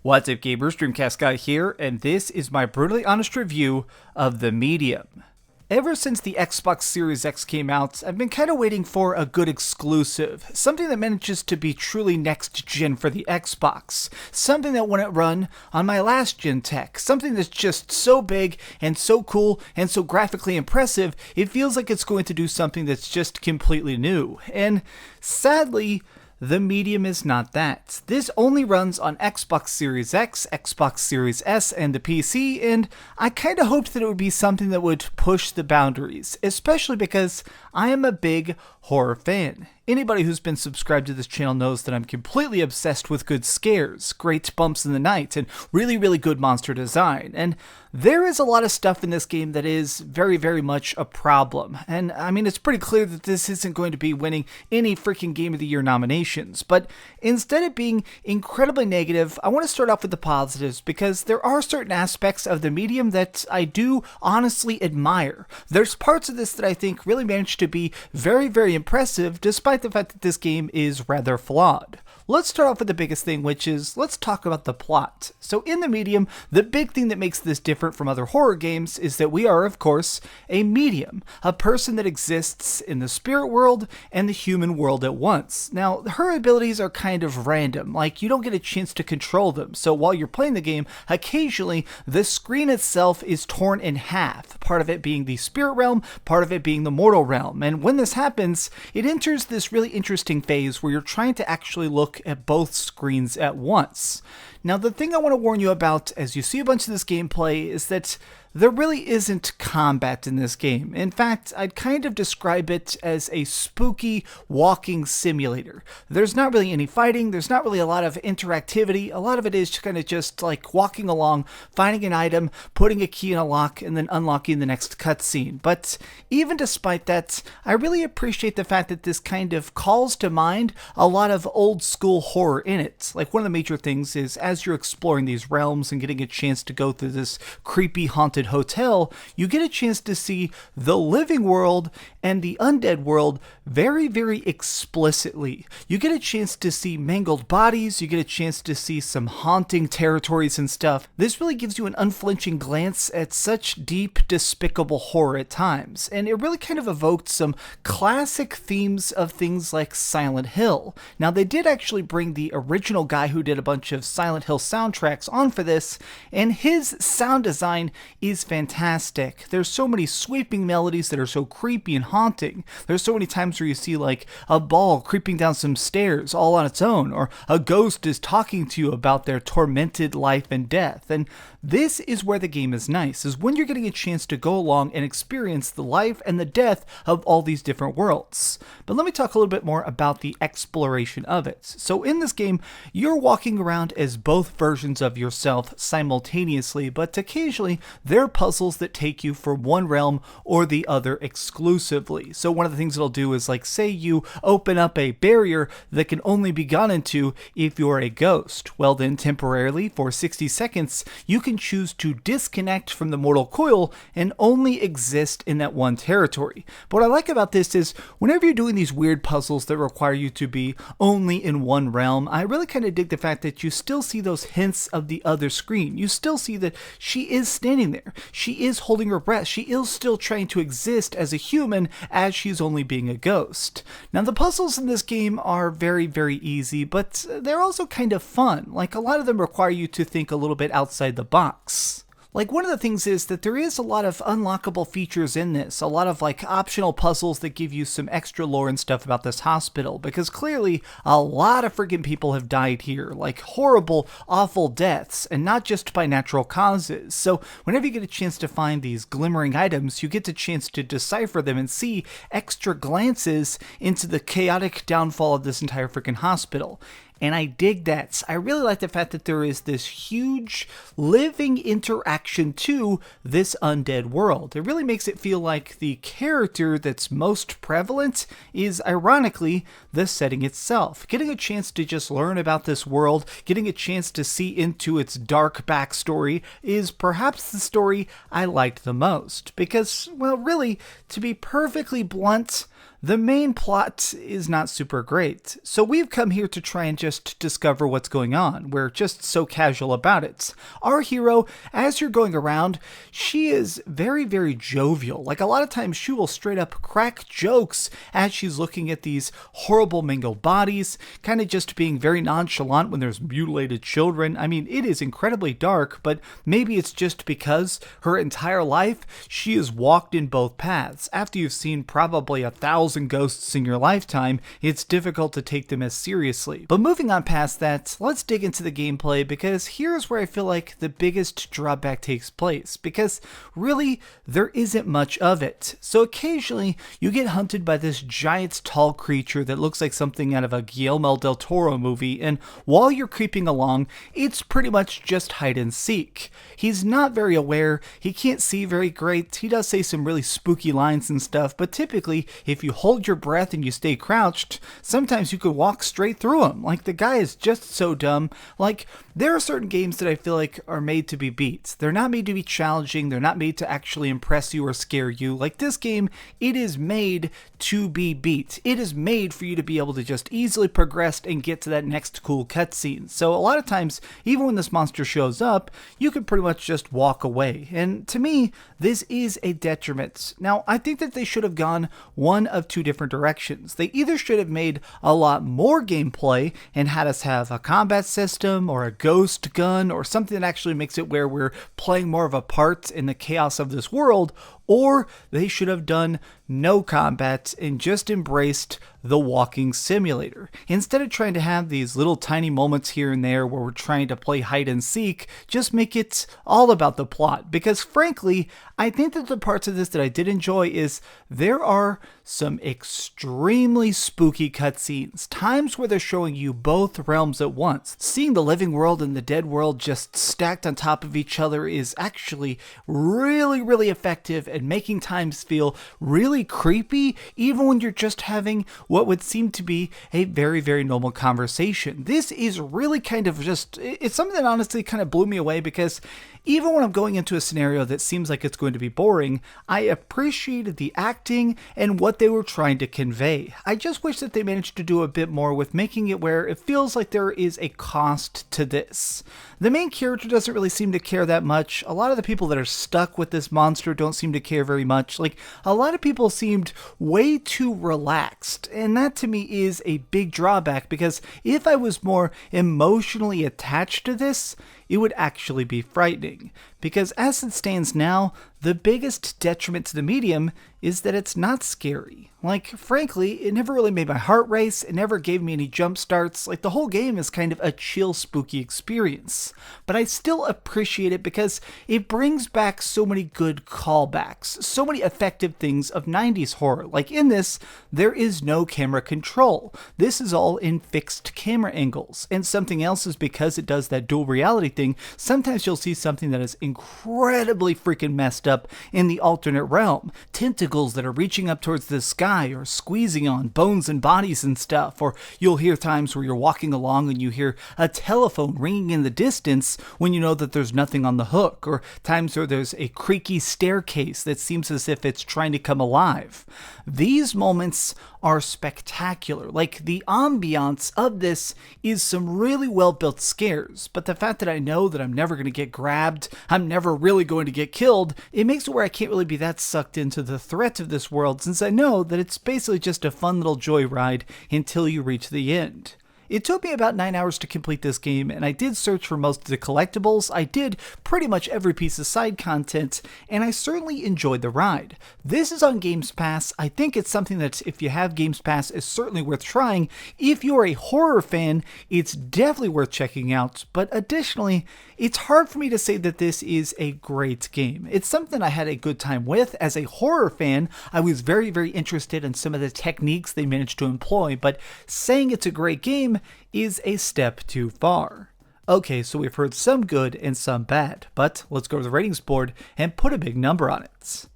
What's up, gamers? DreamcastGuy here, and this is my brutally honest review of The Medium. Ever since the Xbox Series X came out, I've been kind of waiting for a good exclusive, something that manages to be truly next-gen for the Xbox, something that wouldn't run on my last-gen tech, something that's just so big and so cool and so graphically impressive, it feels like it's going to do something that's just completely new. And sadly, The Medium is not that. This only runs on Xbox Series X, Xbox Series S, and the PC, and I kinda hoped that it would be something that would push the boundaries, especially because I am a big horror fan. Anybody who's been subscribed to this channel knows that I'm completely obsessed with good scares, great bumps in the night, and really, really good monster design. And there is a lot of stuff in this game that is very, very much a problem. And I mean, it's pretty clear that this isn't going to be winning any freaking Game of the Year nominations. But instead of being incredibly negative, I want to start off with the positives because there are certain aspects of The Medium that I do honestly admire. There's parts of this that I think really managed to be very, very impressive, despite the fact that this game is rather flawed. Let's start off with the biggest thing, which is, let's talk about the plot. So in The Medium, the big thing that makes this different from other horror games is that we are, of course, a medium, a person that exists in the spirit world and the human world at once. Now, her abilities are kind of random, like you don't get a chance to control them, so while you're playing the game, occasionally the screen itself is torn in half, part of it being the spirit realm, part of it being the mortal realm, and when this happens, it enters this really interesting phase where you're trying to actually look at both screens at once. Now, the thing I want to warn you about as you see a bunch of this gameplay is that there really isn't combat in this game. In fact, I'd kind of describe it as a spooky walking simulator. There's not really any fighting, there's not really a lot of interactivity, a lot of it is kind of just like walking along, finding an item, putting a key in a lock, and then unlocking the next cutscene. But even despite that, I really appreciate the fact that this kind of calls to mind a lot of old school horror in it. Like, one of the major things is as you're exploring these realms and getting a chance to go through this creepy haunted hotel, you get a chance to see the living world and the undead world very, very explicitly. You get a chance to see mangled bodies, you get a chance to see some haunting territories and stuff. This really gives you an unflinching glance at such deep, despicable horror at times, and it really kind of evoked some classic themes of things like Silent Hill. Now, they did actually bring the original guy who did a bunch of Silent Hill soundtracks on for this, and his sound design is fantastic. There's so many sweeping melodies that are so creepy and haunting. There's so many times where you see like a ball creeping down some stairs all on its own, or a ghost is talking to you about their tormented life and death. And this is where the game is nice, is when you're getting a chance to go along and experience the life and the death of all these different worlds. But let me talk a little bit more about the exploration of it. So in this game, you're walking around as both versions of yourself simultaneously, but occasionally there are puzzles that take you from one realm or the other exclusively. So one of the things it'll do is, like, say you open up a barrier that can only be gone into if you're a ghost. Well then, temporarily, for 60 seconds, you can choose to disconnect from the mortal coil and only exist in that one territory. But what I like about this is, whenever you're doing these weird puzzles that require you to be only in one realm, I really kind of dig the fact that you still see those hints of the other screen. You still see that she is standing there. She is holding her breath. She is still trying to exist as a human as she's only being a ghost. Now, the puzzles in this game are very, very easy, but they're also kind of fun. Like, a lot of them require you to think a little bit outside the box. Like, one of the things is that there is a lot of unlockable features in this, a lot of like optional puzzles that give you some extra lore and stuff about this hospital, because clearly a lot of freaking people have died here, like horrible, awful deaths, and not just by natural causes. So whenever you get a chance to find these glimmering items, you get the chance to decipher them and see extra glances into the chaotic downfall of this entire freaking hospital. And I dig that. I really like the fact that there is this huge living interaction to this undead world. It really makes it feel like the character that's most prevalent is, ironically, the setting itself. Getting a chance to just learn about this world, getting a chance to see into its dark backstory is perhaps the story I liked the most. Because, well, really, to be perfectly blunt, The main plot is not super great, so we've come here to try and just discover what's going on. We're just so casual about it. Our hero, as you're going around, she is very, very jovial. Like, a lot of times she will straight up crack jokes as she's looking at these horrible mangled bodies, kind of just being very nonchalant when there's mutilated children. I mean, it is incredibly dark, but maybe it's just because her entire life she has walked in both paths. After you've seen probably 1,000 ghosts in your lifetime, it's difficult to take them as seriously. But moving on past that, let's dig into the gameplay, because here's where I feel like the biggest drawback takes place, because really there isn't much of it. So occasionally you get hunted by this giant tall creature that looks like something out of a Guillermo del Toro movie, and while you're creeping along, it's pretty much just hide and seek. He's not very aware, he can't see very great, he does say some really spooky lines and stuff, but typically if you hold your breath and you stay crouched, sometimes you could walk straight through him. Like, the guy is just so dumb. Like, there are certain games that I feel like are made to be beat. They're not made to be challenging, they're not made to actually impress you or scare you. Like, this game, it is made to be beat. It is made for you to be able to just easily progress and get to that next cool cutscene. So a lot of times, even when this monster shows up, you can pretty much just walk away. And to me, this is a detriment. Now, I think that they should have gone one of two different directions. They either should have made a lot more gameplay and had us have a combat system or a ghost gun or something that actually makes it where we're playing more of a part in the chaos of this world, or they should have done no combat and just embraced the walking simulator. Instead of trying to have these little tiny moments here and there where we're trying to play hide and seek, just make it all about the plot. Because frankly, I think that the parts of this that I did enjoy is there are some extremely spooky cutscenes, times where they're showing you both realms at once. Seeing the living world and the dead world just stacked on top of each other is actually really, really effective and making times feel really creepy, even when you're just having what would seem to be a very, very normal conversation. This is really kind of just, it's something that honestly kind of blew me away, because even when I'm going into a scenario that seems like it's going to be boring, I appreciated the acting and what they were trying to convey. I just wish that they managed to do a bit more with making it where it feels like there is a cost to this. The main character doesn't really seem to care that much. A lot of the people that are stuck with this monster don't seem to care very much. Like, a lot of people seemed way too relaxed, and that to me is a big drawback, because if I was more emotionally attached to this, it would actually be frightening. Because as it stands now, the biggest detriment to the medium is that it's not scary. Like, frankly, it never really made my heart race, it never gave me any jump starts. Like, the whole game is kind of a chill, spooky experience. But I still appreciate it because it brings back so many good callbacks, so many effective things of 90s horror. Like, in this, there is no camera control. This is all in fixed camera angles. And something else is because it does that dual reality thing, sometimes you'll see something that is incredibly freaking messed up in the alternate realm. Tentacles that are reaching up towards the sky or squeezing on bones and bodies and stuff. Or you'll hear times where you're walking along and you hear a telephone ringing in the distance when you know that there's nothing on the hook. Or times where there's a creaky staircase that seems as if it's trying to come alive. These moments are spectacular. Like, the ambiance of this is some really well built scares, but the fact that I know that I'm never going to get grabbed, I'm never really going to get killed, it makes it where I can't really be that sucked into the threat of this world, since I know that it's basically just a fun little joyride until you reach the end. It took me about 9 hours to complete this game, and I did search for most of the collectibles, I did pretty much every piece of side content, and I certainly enjoyed the ride. This is on Games Pass. I think it's something that, if you have Games Pass, is certainly worth trying. If you're a horror fan, it's definitely worth checking out, but additionally, it's hard for me to say that this is a great game. It's something I had a good time with. As a horror fan, I was very, very interested in some of the techniques they managed to employ, but saying it's a great game is a step too far. Okay, so we've heard some good and some bad, but let's go to the ratings board and put a big number on it.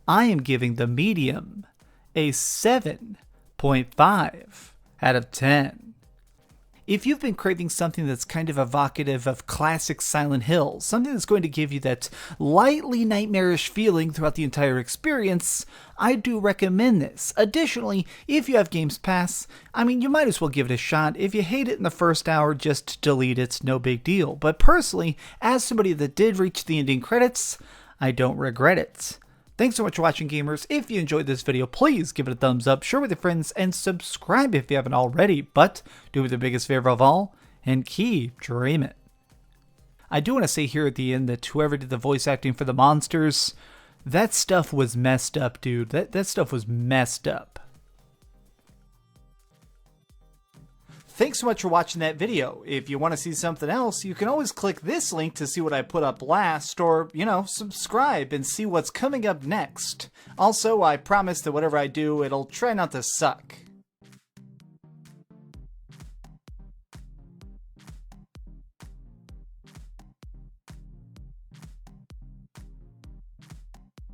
I am giving the medium a 7.5 out of 10. If you've been craving something that's kind of evocative of classic Silent Hill, something that's going to give you that lightly nightmarish feeling throughout the entire experience, I do recommend this. Additionally, if you have Games Pass, you might as well give it a shot. If you hate it in the first hour, just delete it, no big deal. But personally, as somebody that did reach the ending credits, I don't regret it. Thanks so much for watching, gamers. If you enjoyed this video, please give it a thumbs up, share with your friends, and subscribe if you haven't already. But do me the biggest favor of all, and keep dreaming. I do want to say here at the end that whoever did the voice acting for the monsters, that stuff was messed up, dude. That stuff was messed up. Thanks so much for watching that video. If you want to see something else, you can always click this link to see what I put up last, or, subscribe and see what's coming up next. Also, I promise that whatever I do, it'll try not to suck.